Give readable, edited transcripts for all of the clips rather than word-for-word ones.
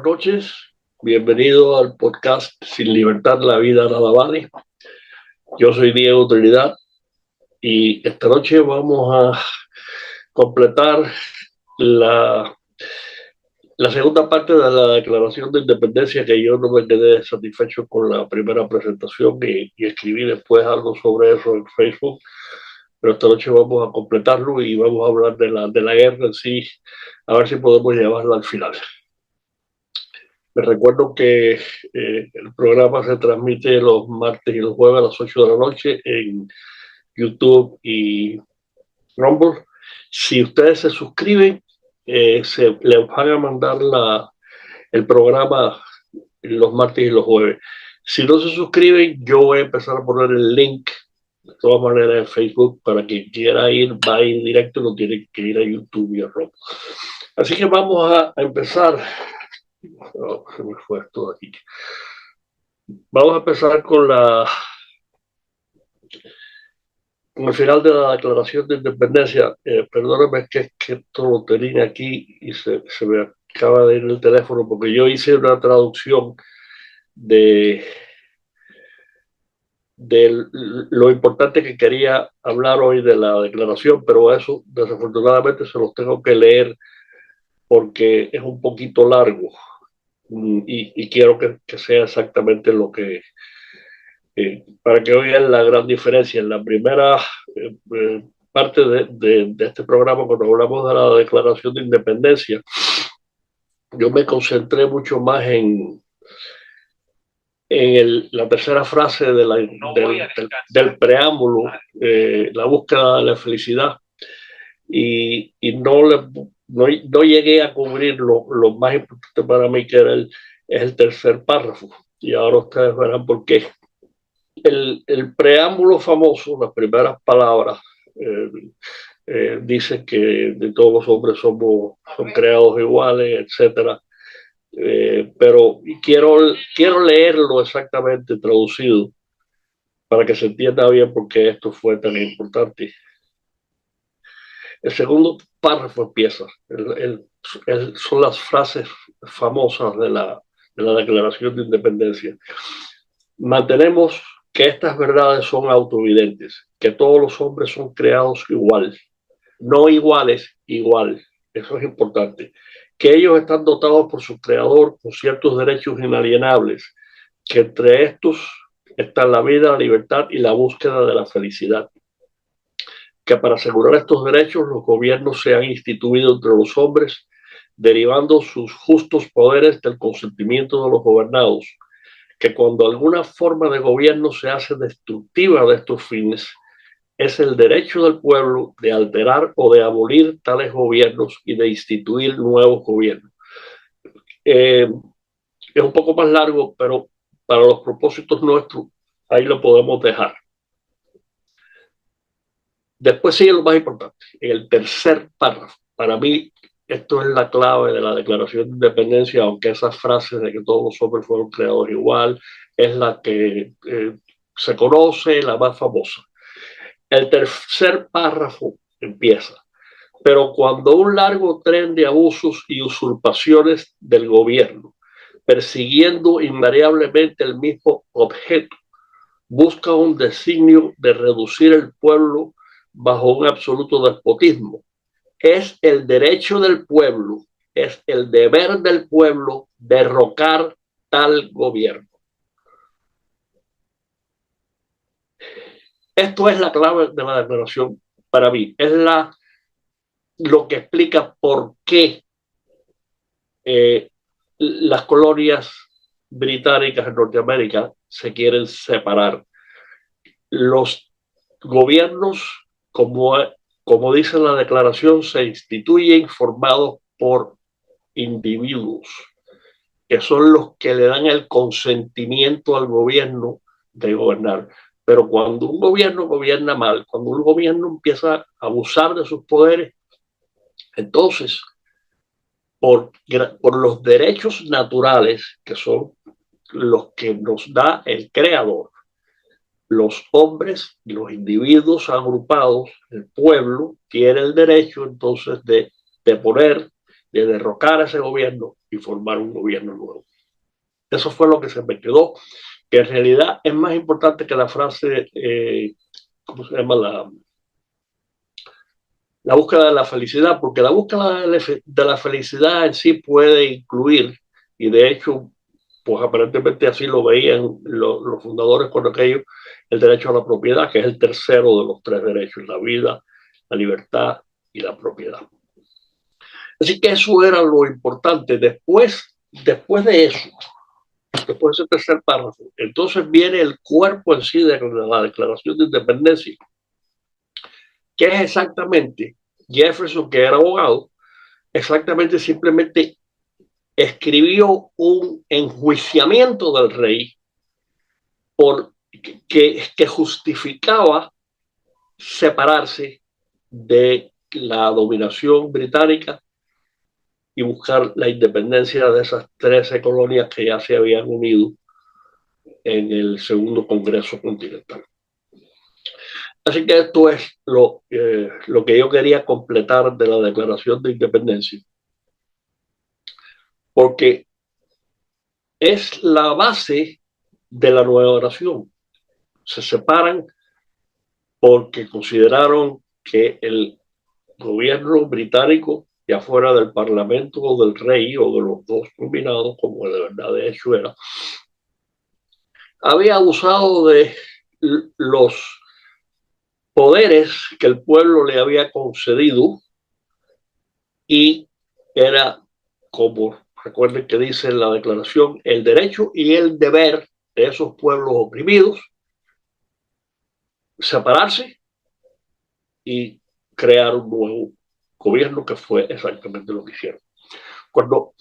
noches, bienvenido al podcast Sin Libertad la Vida Nada Vale. Yo soy Diego Trinidad y esta noche vamos a completar la segunda parte de la Declaración de Independencia, que yo no me quedé satisfecho con la primera presentación y escribí después algo sobre eso en Facebook. Pero esta noche vamos a completarlo y vamos a hablar de la guerra en sí, a ver si podemos llevarla al final. Les recuerdo que el programa se transmite los martes y los jueves a las 8 de la noche en YouTube y Rumble. Si ustedes se suscriben, les van a mandar el programa los martes y los jueves. Si no se suscriben, yo voy a empezar a poner el link de todas maneras en Facebook para quien quiera ir, va a ir directo, no tiene que ir a YouTube y a Rumble. Así que vamos a empezar. Oh, se me fue esto aquí. Vamos a empezar con el final de la Declaración de Independencia. Perdóname que esto lo tenía aquí y se me acaba de ir el teléfono, porque yo hice una traducción de lo importante que quería hablar hoy de la declaración, pero eso desafortunadamente se los tengo que leer porque es un poquito largo y quiero que sea exactamente lo que... para que oigan la gran diferencia. En la primera parte de este programa, cuando hablamos de la Declaración de Independencia, yo me concentré mucho más en la tercera frase del preámbulo, la búsqueda de la felicidad, y no llegué a cubrir lo más importante para mí, que era es el tercer párrafo, y ahora ustedes verán por qué. El preámbulo famoso, las primeras palabras, dice que de todos los hombres son creados iguales, etcétera. Pero quiero leerlo exactamente traducido para que se entienda bien por qué esto fue tan importante. El segundo párrafo empieza, son las frases famosas de la Declaración de Independencia. Mantenemos que estas verdades son autoevidentes, que todos los hombres son creados igual, no iguales, igual. Eso es importante. Que ellos están dotados por su creador con ciertos derechos inalienables, que entre estos están la vida, la libertad y la búsqueda de la felicidad. Que para asegurar estos derechos los gobiernos se han instituido entre los hombres, derivando sus justos poderes del consentimiento de los gobernados. Que cuando alguna forma de gobierno se hace destructiva de estos fines, es el derecho del pueblo de alterar o de abolir tales gobiernos y de instituir nuevos gobiernos. Es un poco más largo, pero para los propósitos nuestros, ahí lo podemos dejar. Después sigue lo más importante, en el tercer párrafo. Para mí, esto es la clave de la Declaración de Independencia, aunque esas frases de que todos los hombres fueron creados igual, es la que se conoce, la más famosa. El tercer párrafo empieza: pero cuando un largo tren de abusos y usurpaciones del gobierno, persiguiendo invariablemente el mismo objeto, busca un designio de reducir el pueblo bajo un absoluto despotismo, es el derecho del pueblo, es el deber del pueblo derrocar tal gobierno. Esto es la clave de la declaración para mí. Es lo que explica por qué las colonias británicas en Norteamérica se quieren separar. Los gobiernos, como dice la declaración, se instituyen formados por individuos, que son los que le dan el consentimiento al gobierno de gobernar. Pero cuando un gobierno gobierna mal, cuando un gobierno empieza a abusar de sus poderes, entonces, por los derechos naturales, que son los que nos da el creador, los hombres, los individuos agrupados, el pueblo, tiene el derecho entonces de poner, de derrocar a ese gobierno y formar un gobierno nuevo. Eso fue lo que se me quedó, que en realidad es más importante que la frase, ¿cómo se llama? La búsqueda de la felicidad, porque la búsqueda de la felicidad en sí puede incluir, y de hecho, pues aparentemente así lo veían los fundadores con aquello, el derecho a la propiedad, que es el tercero de los tres derechos, la vida, la libertad y la propiedad. Así que eso era lo importante. Después de eso, después de ese tercer párrafo, entonces viene el cuerpo en sí de la Declaración de Independencia, que es exactamente Jefferson, que era abogado, exactamente simplemente escribió un enjuiciamiento del rey por que justificaba separarse de la dominación británica y buscar la independencia de esas 13 colonias que ya se habían unido en el segundo Congreso Continental. Así que esto es lo que yo quería completar de la Declaración de Independencia, porque es la base de la nueva nación. Se separan porque consideraron que el gobierno británico, ya fuera del parlamento o del rey o de los dos combinados, como de verdad de hecho era, había abusado de los poderes que el pueblo le había concedido y era, como recuerden que dice en la declaración, el derecho y el deber de esos pueblos oprimidos separarse y crear un nuevo gobierno, que fue exactamente lo que hicieron. Cuando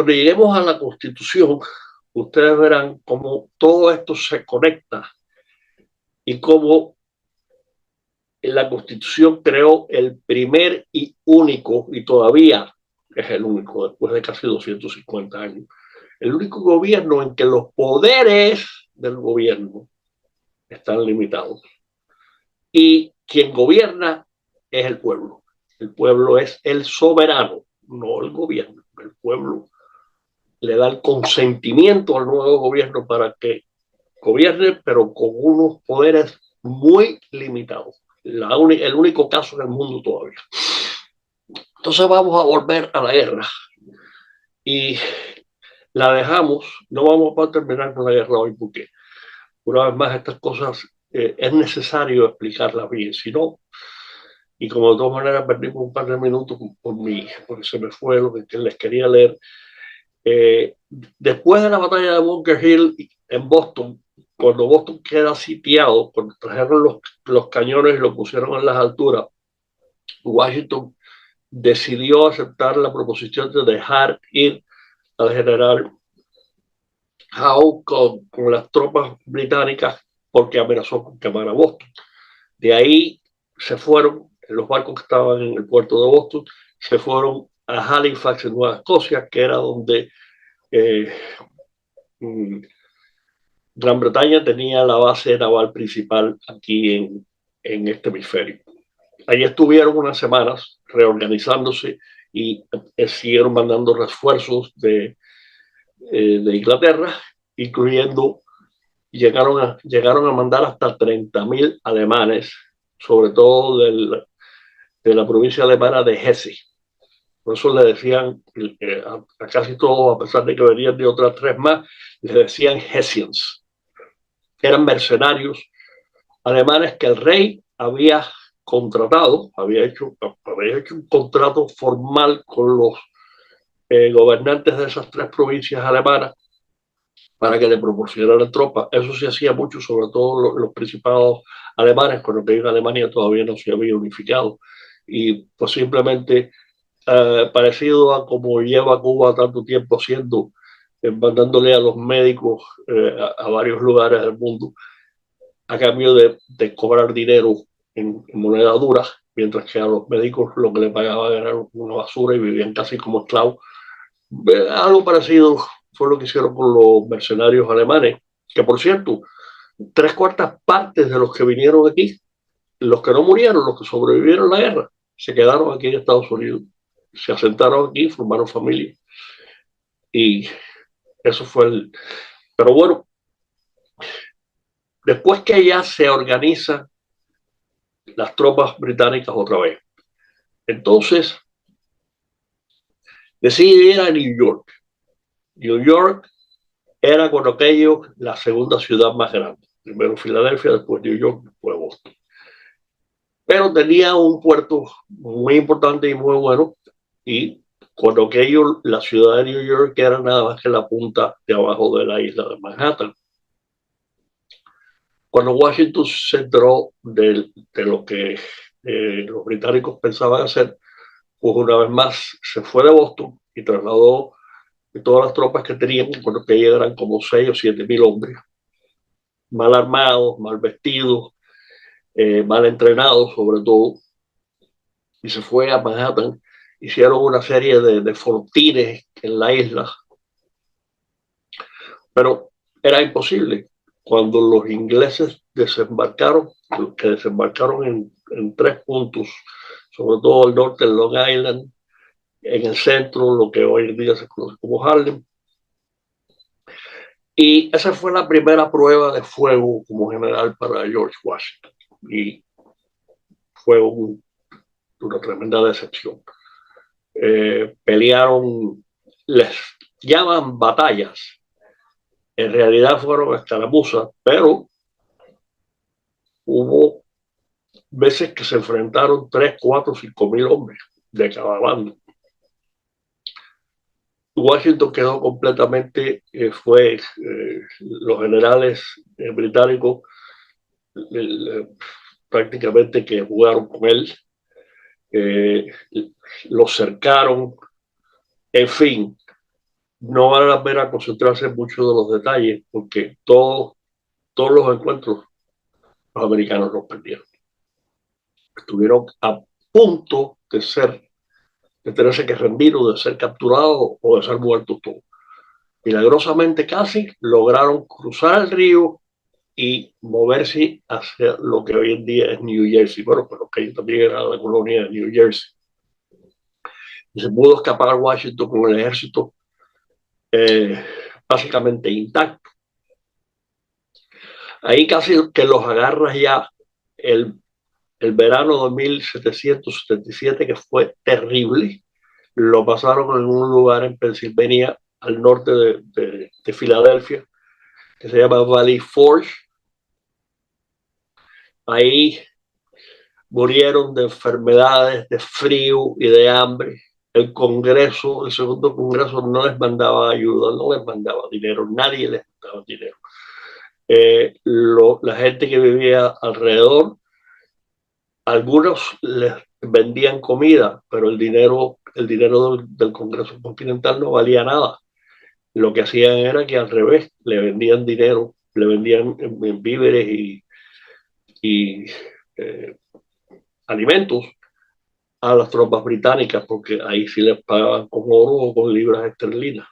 lleguemos a la Constitución, ustedes verán cómo todo esto se conecta y cómo la Constitución creó el primer y único, y todavía es el único, después de casi 250 años, el único gobierno en que los poderes del gobierno están limitados. Y quien gobierna es el pueblo. El pueblo es el soberano, no el gobierno. El pueblo le da el consentimiento al nuevo gobierno para que gobierne, pero con unos poderes muy limitados. El único caso en el mundo todavía. Entonces vamos a volver a la guerra y la dejamos. No vamos a poder terminar con la guerra hoy porque una vez más estas cosas es necesario explicarlas bien, si no, y como de todas maneras perdimos un par de minutos porque se me fue lo que les quería leer. Después de la batalla de Bunker Hill en Boston, cuando Boston queda sitiado, cuando trajeron los cañones y lo pusieron en las alturas, Washington decidió aceptar la proposición de dejar ir al general Howe con las tropas británicas porque amenazó con quemar a Boston. De ahí se fueron, los barcos que estaban en el puerto de Boston, se fueron a Halifax, en Nueva Escocia, que era donde Gran Bretaña tenía la base naval principal aquí en este hemisferio. Allí estuvieron unas semanas reorganizándose y siguieron mandando refuerzos de Inglaterra, incluyendo, llegaron a mandar hasta 30.000 alemanes, sobre todo de la provincia alemana de Hesse. Por eso le decían a casi todos, a pesar de que venían de otras tres más, les decían Hessians. Eran mercenarios alemanes que el rey había contratado, había hecho un contrato formal con los gobernantes de esas tres provincias alemanas para que le proporcionaran tropas. Eso se hacía mucho, sobre todo los principados alemanes, cuando que en Alemania todavía no se había unificado. Y pues simplemente parecido a como lleva Cuba tanto tiempo haciendo, mandándole a los médicos a varios lugares del mundo a cambio de cobrar dinero en moneda dura, mientras que a los médicos lo que le pagaban era una basura y vivían casi como esclavos. Algo parecido fue lo que hicieron con los mercenarios alemanes, que por cierto, 3/4 de los que vinieron aquí, los que no murieron, los que sobrevivieron a la guerra, se quedaron aquí en Estados Unidos, se asentaron aquí, formaron familia Y eso fue el... Pero bueno, después que ya se organizan las tropas británicas otra vez, entonces decide ir a New York. New York era con aquello la segunda ciudad más grande. Primero Filadelfia, después New York, después Boston. Pero tenía un puerto muy importante y muy bueno, y con aquello la ciudad de New York era nada más que la punta de abajo de la isla de Manhattan. Cuando Washington se enteró de lo que los británicos pensaban hacer, pues una vez más se fue de Boston y trasladó todas las tropas que tenían, bueno, que eran como 6 o 7 mil hombres, mal armados, mal vestidos, mal entrenados sobre todo, y se fue a Manhattan. Hicieron una serie de fortines en la isla, pero era imposible. Cuando los ingleses desembarcaron, que desembarcaron en 3 puntos, sobre todo al norte, en Long Island, en el centro, lo que hoy en día se conoce como Harlem. Y esa fue la primera prueba de fuego como general para George Washington. Y fue una tremenda decepción. Pelearon, les llaman batallas. En realidad fueron escaramuzas, pero hubo veces que se enfrentaron 3, 4, 5 mil hombres de cada bando. Washington quedó completamente, los generales británicos prácticamente que jugaron con él, lo cercaron, en fin, no vale la pena concentrarse en muchos de los detalles porque todos los encuentros los americanos los perdieron. Estuvieron a punto de tenerse que rendir o de ser capturados o de ser muertos todos. Milagrosamente casi lograron cruzar el río y moverse hacia lo que hoy en día es New Jersey. Bueno, pero que también era la colonia de New Jersey. Y se pudo escapar a Washington con el ejército básicamente intacto. Ahí casi que los agarras ya el verano de 1777, que fue terrible. Lo pasaron en un lugar en Pensilvania, al norte de Filadelfia, que se llama Valley Forge. Ahí murieron de enfermedades, de frío y de hambre. El Congreso, el segundo Congreso, no les mandaba ayuda, no les mandaba dinero, nadie les mandaba dinero. La gente que vivía alrededor, algunos les vendían comida, pero el dinero del Congreso Continental no valía nada. Lo que hacían era que al revés, le vendían dinero, le vendían víveres y alimentos a las tropas británicas, porque ahí sí les pagaban con oro o con libras esterlinas.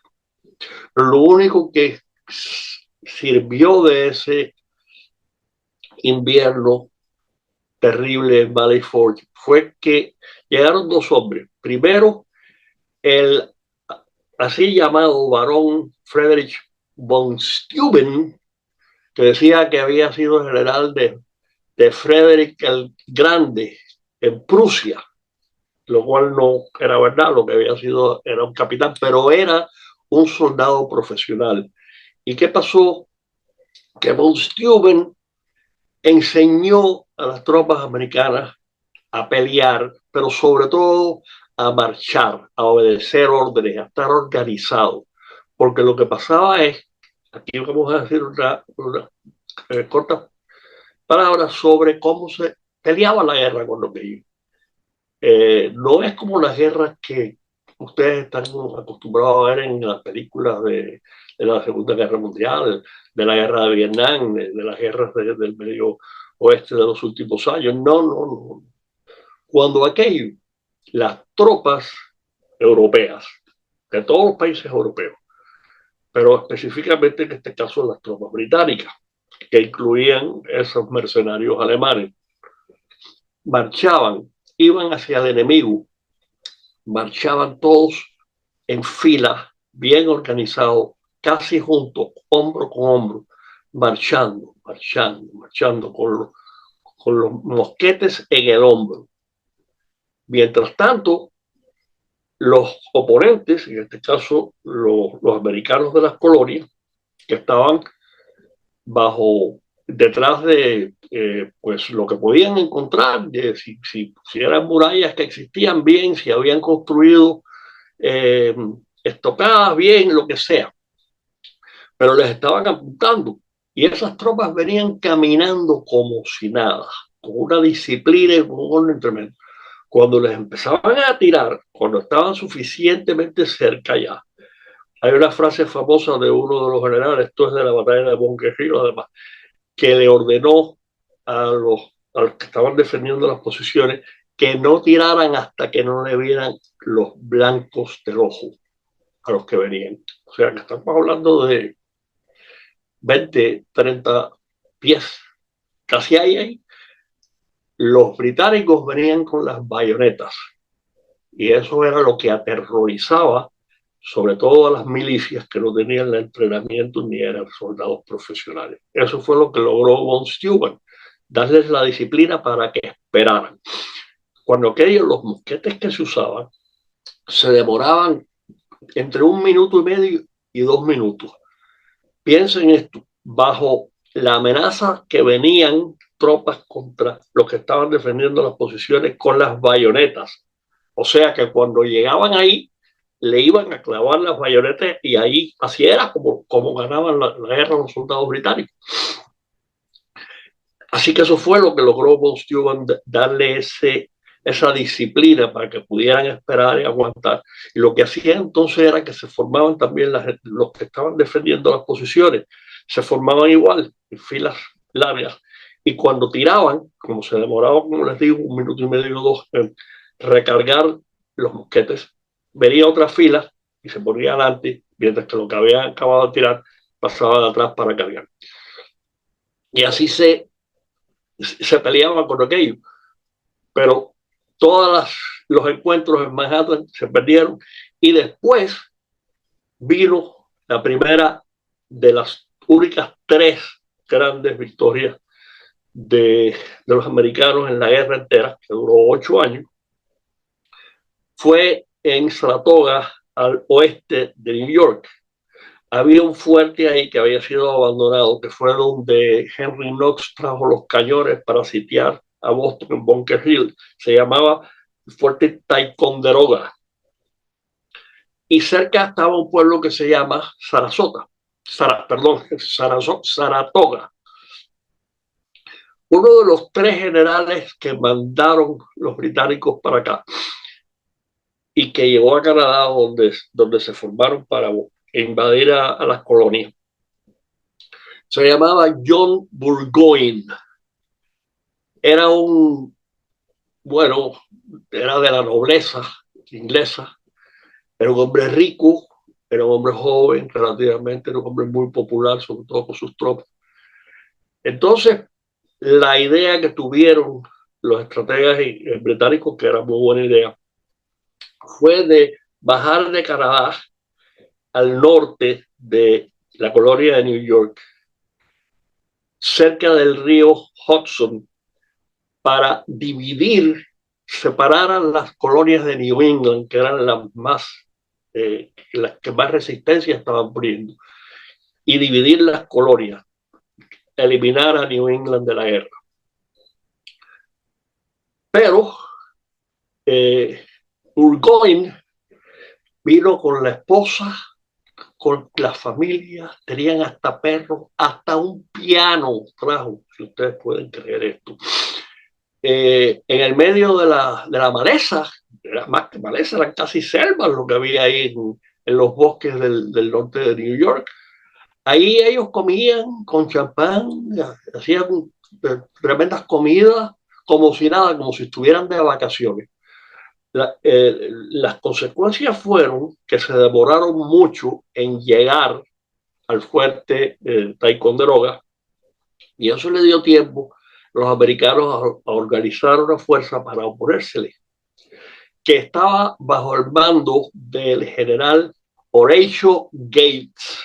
Pero lo único que sirvió de ese invierno terrible en Valley Forge fue que llegaron 2 hombres. Primero, el así llamado barón Friedrich von Steuben, que decía que había sido general de Frederick el Grande en Prusia, lo cual no era verdad, lo que había sido era un capitán, pero era un soldado profesional. ¿Y qué pasó? Que von Steuben enseñó a las tropas americanas a pelear, pero sobre todo a marchar, a obedecer órdenes, a estar organizado. Porque lo que pasaba es, aquí vamos a decir una corta palabra sobre cómo se peleaba la guerra con los niños. No es como las guerras que ustedes están acostumbrados a ver en las películas de la Segunda Guerra Mundial, de la guerra de Vietnam, de las guerras del medio oeste de los últimos años. No, no, no. Cuando aquello, las tropas europeas, de todos los países europeos, pero específicamente en este caso las tropas británicas, que incluían esos mercenarios alemanes, marchaban, iban hacia el enemigo, marchaban todos en fila bien organizados, casi juntos, hombro con hombro, marchando con los mosquetes en el hombro. Mientras tanto, los oponentes, en este caso los americanos de las colonias, que estaban detrás de pues lo que podían encontrar, si eran murallas que existían bien, si habían construido estocadas bien, lo que sea, pero les estaban apuntando y esas tropas venían caminando como si nada, con una disciplina y con un orden tremendo. Cuando les empezaban a tirar, cuando estaban suficientemente cerca ya, hay una frase famosa de uno de los generales, esto es de la batalla de Bunker Hill, además, que le ordenó a los que estaban defendiendo las posiciones que no tiraran hasta que no le vieran los blancos del ojo a los que venían. O sea, que estamos hablando de 20, 30 pies, casi ahí. Los británicos venían con las bayonetas y eso era lo que aterrorizaba sobre todo a las milicias que no tenían el entrenamiento ni eran soldados profesionales. Eso fue lo que logró von Steuben, darles la disciplina para que esperaran. Cuando aquellos, los mosquetes que se usaban, se demoraban entre 1 minuto y medio y 2 minutos. Piensen esto, bajo la amenaza que venían tropas contra los que estaban defendiendo las posiciones con las bayonetas. O sea que cuando llegaban ahí, le iban a clavar las bayonetas y ahí, así era como ganaban la guerra los soldados británicos. Así que eso fue lo que logró von Steuben, darle esa disciplina para que pudieran esperar y aguantar. Y lo que hacían entonces era que se formaban también los que estaban defendiendo las posiciones, se formaban igual, en filas largas. Y cuando tiraban, como se demoraba, como les digo, 1 minuto y medio o 2 en recargar los mosquetes, venía otra fila y se ponía adelante, mientras que lo que habían acabado de tirar pasaba de atrás para cargar. Y así se peleaban con aquello. Pero todos los encuentros en Manhattan se perdieron y después vino la primera de las únicas 3 grandes victorias de los americanos en la guerra entera, que duró 8 años. Fue en Saratoga, al oeste de New York. Había un fuerte ahí que había sido abandonado, que fue donde Henry Knox trajo los cañones para sitiar a Boston en Bunker Hill. Se llamaba el fuerte Ticonderoga. Y cerca estaba un pueblo que se llama Saratoga. Uno de los 3 generales que mandaron los británicos para acá y que llegó a Canadá, donde se formaron para invadir a las colonias, se llamaba John Burgoyne. Era era de la nobleza inglesa, era un hombre rico, era un hombre joven relativamente, era un hombre muy popular, sobre todo con sus tropas. Entonces, la idea que tuvieron los estrategas británicos, que era muy buena idea, fue de bajar de Canadá al norte de la colonia de New York, cerca del río Hudson, para separar a las colonias de New England, que eran las que más resistencia estaban poniendo, y dividir las colonias, eliminar a New England de la guerra. Pero Burgoyne vino con la esposa, con la familia, tenían hasta perros, hasta un piano trajo, si ustedes pueden creer esto. En el medio de la maleza, era más que maleza, eran casi selvas lo que había ahí en los bosques del norte de New York. Ahí ellos comían con champán, hacían tremendas comidas, como si nada, como si estuvieran de vacaciones. Las consecuencias fueron que se demoraron mucho en llegar al fuerte Ticonderoga, y eso le dio tiempo a los americanos a organizar una fuerza para oponérsele, que estaba bajo el mando del general Horatio Gates.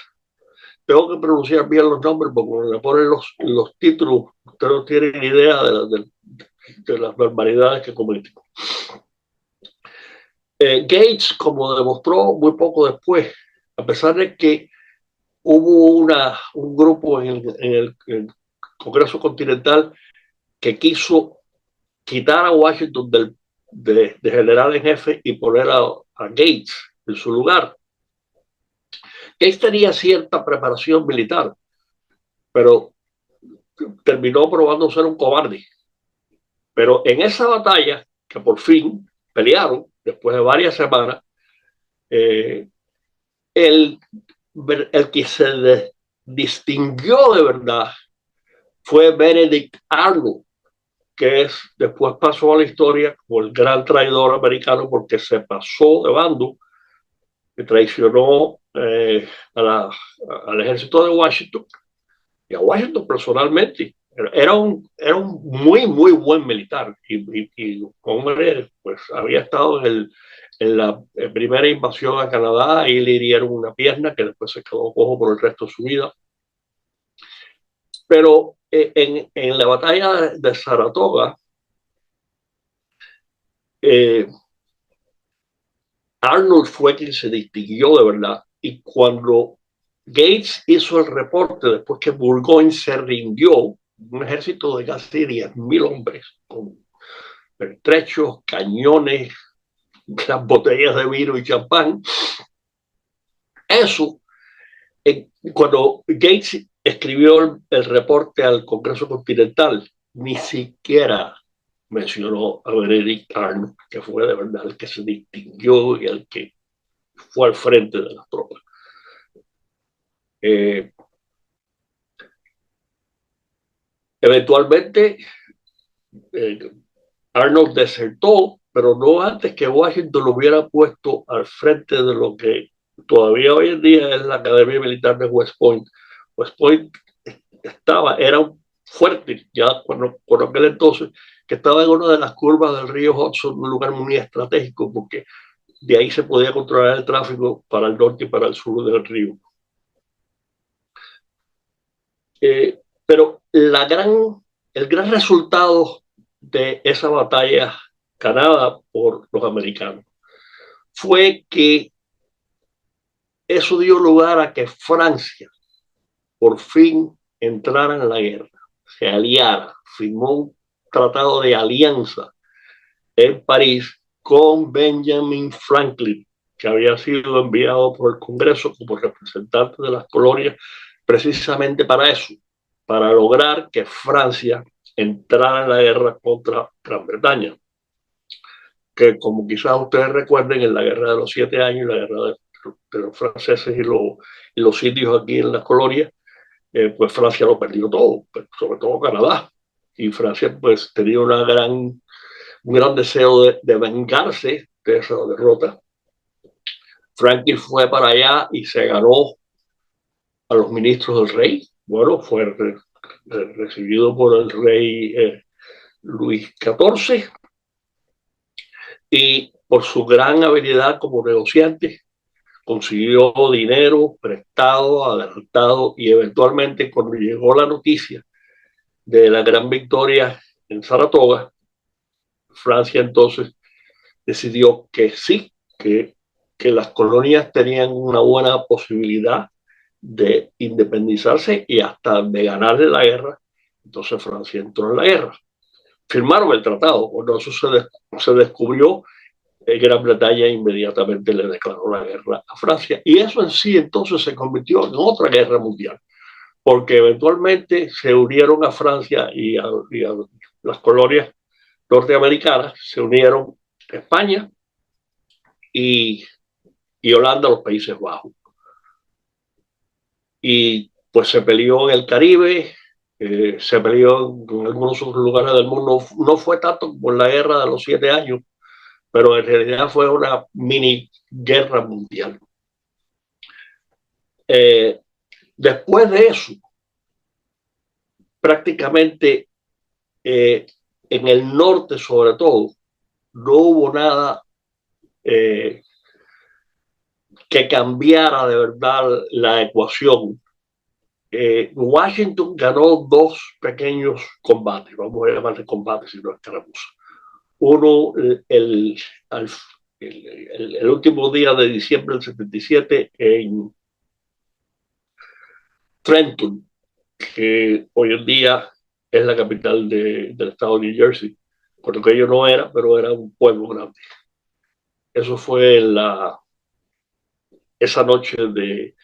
Tengo que pronunciar bien los nombres porque cuando le ponen los títulos, ustedes no tienen idea de las barbaridades que cometen. Gates, como demostró muy poco después, a pesar de que hubo un grupo en el Congreso Continental que quiso quitar a Washington de general en jefe y poner a Gates en su lugar. Gates tenía cierta preparación militar, pero terminó probando ser un cobarde. Pero en esa batalla, que por fin pelearon, después de varias semanas, el que se distinguió de verdad fue Benedict Arnold, que después pasó a la historia como el gran traidor americano porque se pasó de bando y traicionó al ejército de Washington y a Washington personalmente. Era un muy, muy buen militar y hombre, pues había estado en la primera invasión a Canadá y le hirieron una pierna que después se quedó cojo por el resto de su vida. Pero en la batalla de Saratoga, Arnold fue quien se distinguió de verdad. Y cuando Gates hizo el reporte después que Burgoyne se rindió, un ejército de casi 10.000 hombres, con pertrechos, cañones, las botellas de vino y champán, eso, cuando Gates escribió el reporte al Congreso Continental, ni siquiera mencionó a Benedict Arnold, que fue de verdad el que se distinguió y el que fue al frente de las tropas. Eventualmente, Arnold desertó, pero no antes que Washington lo hubiera puesto al frente de lo que todavía hoy en día es la Academia Militar de West Point. West Point era fuerte ya por aquel entonces, que estaba en una de las curvas del río Hudson, un lugar muy estratégico, porque de ahí se podía controlar el tráfico para el norte y para el sur del río. Pero el gran resultado de esa batalla ganada por los americanos fue que eso dio lugar a que Francia por fin entrara en la guerra, se aliara, firmó un tratado de alianza en París con Benjamin Franklin, que había sido enviado por el Congreso como representante de las colonias precisamente para eso, para lograr que Francia entrara en la guerra contra Gran Bretaña, que como quizás ustedes recuerden, en la guerra de los 7 años, la guerra de los franceses y los sitios aquí en las colonias, pues Francia lo perdió todo, pues, sobre todo Canadá. Y Francia pues tenía un gran deseo de vengarse de esa derrota. Franklin fue para allá y se ganó a los ministros del rey. Bueno, fue recibido por el rey Luis XIV y por su gran habilidad como negociante consiguió dinero prestado, adelantado y eventualmente cuando llegó la noticia de la gran victoria en Saratoga, Francia entonces decidió que sí, que las colonias tenían una buena posibilidad de independizarse y hasta de ganarle la guerra. Entonces Francia entró en la guerra. Firmaron el tratado. Cuando eso se descubrió, Gran Bretaña inmediatamente le declaró la guerra a Francia. Y eso en sí entonces se convirtió en otra guerra mundial, porque eventualmente se unieron a Francia y a las colonias norteamericanas, se unieron España y Holanda, los Países Bajos. Y pues se peleó en el Caribe, se peleó en algunos otros lugares del mundo. No fue tanto por la guerra de los 7 años, pero en realidad fue una mini guerra mundial. Después de eso, prácticamente en el norte sobre todo, no hubo nada que cambiara de verdad la ecuación. Washington ganó dos pequeños combates, vamos a llamarle combates si no es caramuza. Uno, el último día de diciembre del 77 en Trenton, que hoy en día es la capital del estado de New Jersey, porque aquello no era, pero era un pueblo grande. Eso fue esa noche de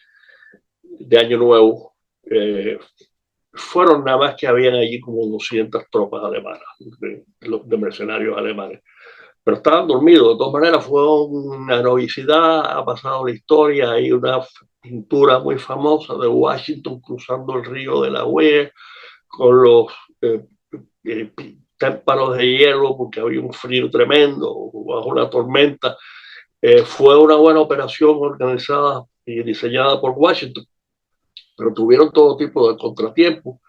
Año Nuevo. Fueron nada más que habían allí como 200 tropas alemanas, de mercenarios alemanes. Pero estaban dormidos. De todas maneras, fue una heroicidad, ha pasado la historia. Hay una pintura muy famosa de Washington cruzando el río de la Delaware con los témpanos de hielo porque había un frío tremendo bajo una tormenta. Fue una buena operación organizada y diseñada por Washington, pero tuvieron todo tipo de contratiempos.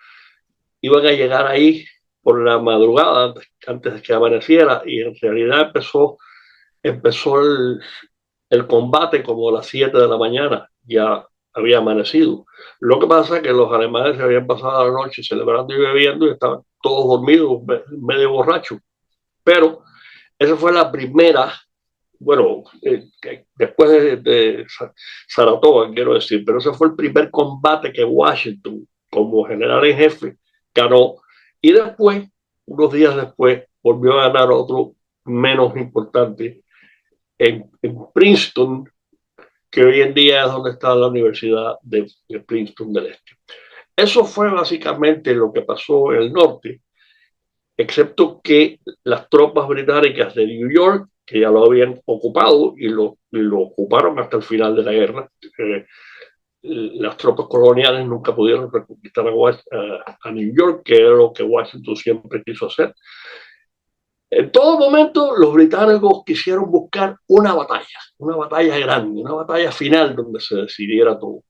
Iban a llegar ahí por la madrugada antes de que amaneciera y en realidad empezó el combate como a las 7 de la mañana, ya había amanecido. Lo que pasa es que los alemanes se habían pasado la noche celebrando y bebiendo y estaban todos dormidos, medio borrachos. Pero esa fue la primera, bueno, después de Saratoga, quiero decir, pero ese fue el primer combate que Washington, como general en jefe, ganó. Y después, unos días después, volvió a ganar otro menos importante en Princeton, que hoy en día es donde está la Universidad de Princeton del Este. Eso fue básicamente lo que pasó en el norte, excepto que las tropas británicas de New York, que ya lo habían ocupado y lo ocuparon hasta el final de la guerra, las tropas coloniales nunca pudieron reconquistar a New York, que era lo que Washington siempre quiso hacer. En todo momento, los británicos quisieron buscar una batalla grande, una batalla final donde se decidiera todo.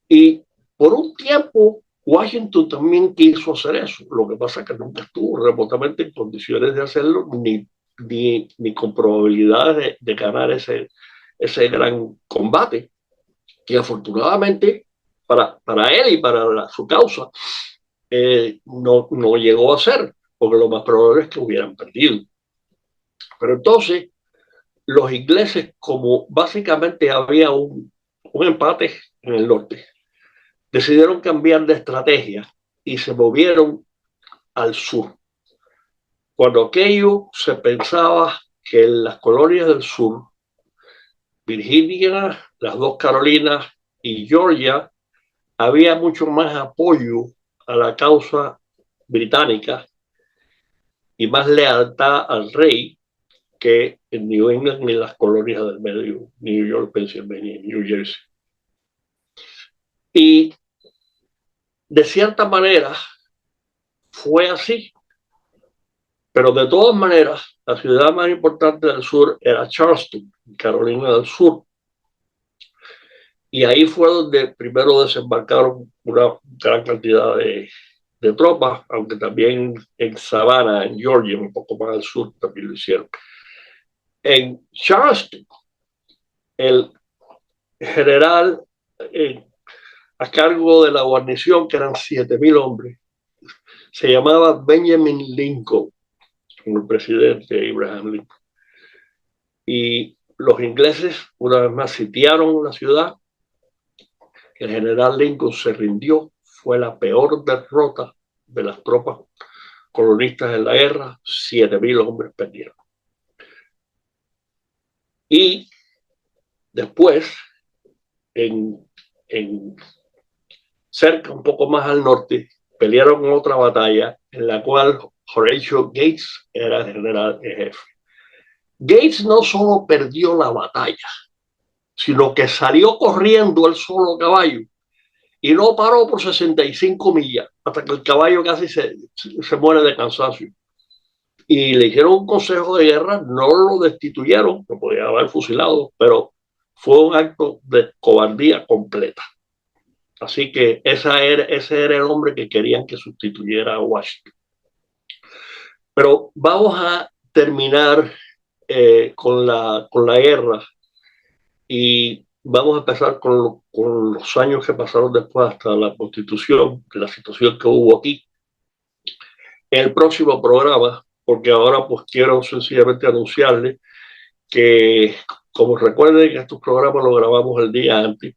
Y por un tiempo, Washington también quiso hacer eso. Lo que pasa es que nunca estuvo remotamente en condiciones de hacerlo, ni con probabilidades de ganar ese gran combate. Y afortunadamente, para él y para su causa, no llegó a ser, porque lo más probable es que hubieran perdido. Pero entonces, los ingleses, como básicamente había un empate en el norte, decidieron cambiar de estrategia y se movieron al sur. Cuando aquello se pensaba que en las colonias del sur, Virginia, las dos Carolinas y Georgia, había mucho más apoyo a la causa británica y más lealtad al rey que en New England ni las colonias del medio, New York, Pennsylvania y New Jersey. Y de cierta manera fue así, pero de todas maneras la ciudad más importante del sur era Charleston, Carolina del Sur. Y ahí fue donde primero desembarcaron una gran cantidad de tropas, aunque también en Savannah, en Georgia, un poco más al sur, también lo hicieron. En Charleston, el general a cargo de la guarnición, que eran 7,000 hombres, se llamaba Benjamin Lincoln, como el presidente Abraham Lincoln. Y los ingleses, una vez más, sitiaron la ciudad. El general Lincoln se rindió. Fue la peor derrota de las tropas colonistas en la guerra. 7,000 hombres perdieron. Y después, en cerca, un poco más al norte, pelearon otra batalla en la cual Horatio Gates era el general en jefe. Gates no solo perdió la batalla, sino que salió corriendo el solo caballo y no paró por 65 millas hasta que el caballo casi se muere de cansancio. Y le hicieron un consejo de guerra, no lo destituyeron, lo podían haber fusilado, pero fue un acto de cobardía completa. Así que ese era el hombre que querían que sustituyera a Washington. Pero vamos a terminar con la guerra y vamos a empezar con los años que pasaron después hasta la Constitución, la situación que hubo aquí. En el próximo programa, porque ahora pues quiero sencillamente anunciarle que, como recuerden, estos programas los grabamos el día antes,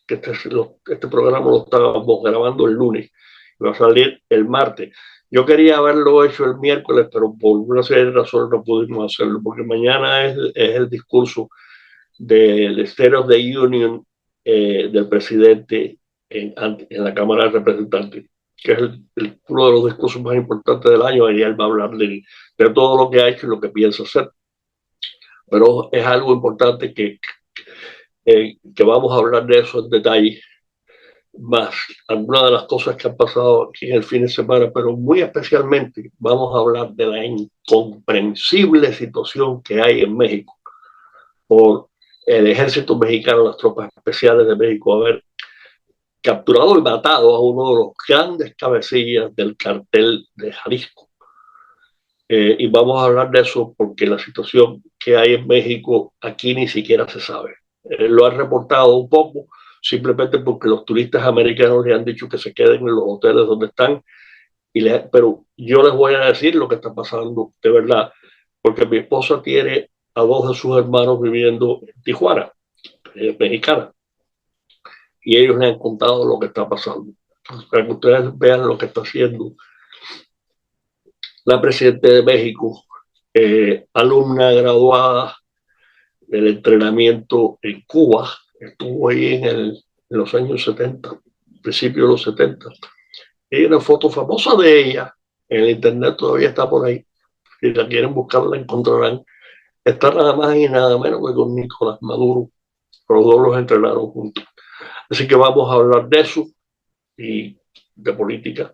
que este programa lo estábamos grabando el lunes, y va a salir el martes. Yo quería haberlo hecho el miércoles, pero por una serie de razones no pudimos hacerlo, porque mañana es el discurso del State of the Union del presidente en la Cámara de Representantes, que es uno de los discursos más importantes del año, y él va a hablar de todo lo que ha hecho y lo que piensa hacer. Pero es algo importante que vamos a hablar de eso en detalle, más algunas de las cosas que han pasado aquí en el fin de semana, pero muy especialmente vamos a hablar de la incomprensible situación que hay en México por el ejército mexicano, las tropas especiales de México, haber capturado y matado a uno de los grandes cabecillas del cartel de Jalisco. Y vamos a hablar de eso porque la situación que hay en México aquí ni siquiera se sabe. Lo han reportado un poco, simplemente porque los turistas americanos le han dicho que se queden en los hoteles donde están, pero yo les voy a decir lo que está pasando de verdad, porque mi esposa tiene a dos de sus hermanos viviendo en Tijuana, mexicana, y ellos le han contado lo que está pasando. Para que ustedes vean lo que está haciendo la presidenta de México, alumna graduada del entrenamiento en Cuba, estuvo ahí en los años 70, principios de los 70. Hay una foto famosa de ella, en el internet todavía está por ahí. Si la quieren buscar, la encontrarán. Está nada más y nada menos que con Nicolás Maduro. Los dos los entrenaron juntos. Así que vamos a hablar de eso y de política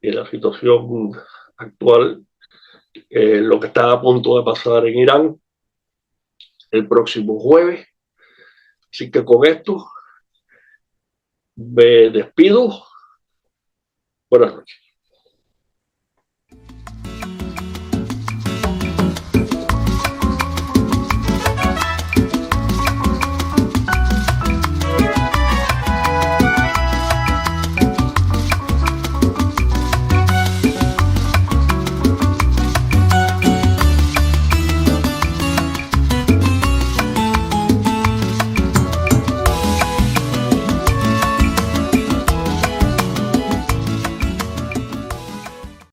y de la situación actual, lo que está a punto de pasar en Irán el próximo jueves. Así que con esto me despido. Buenas noches.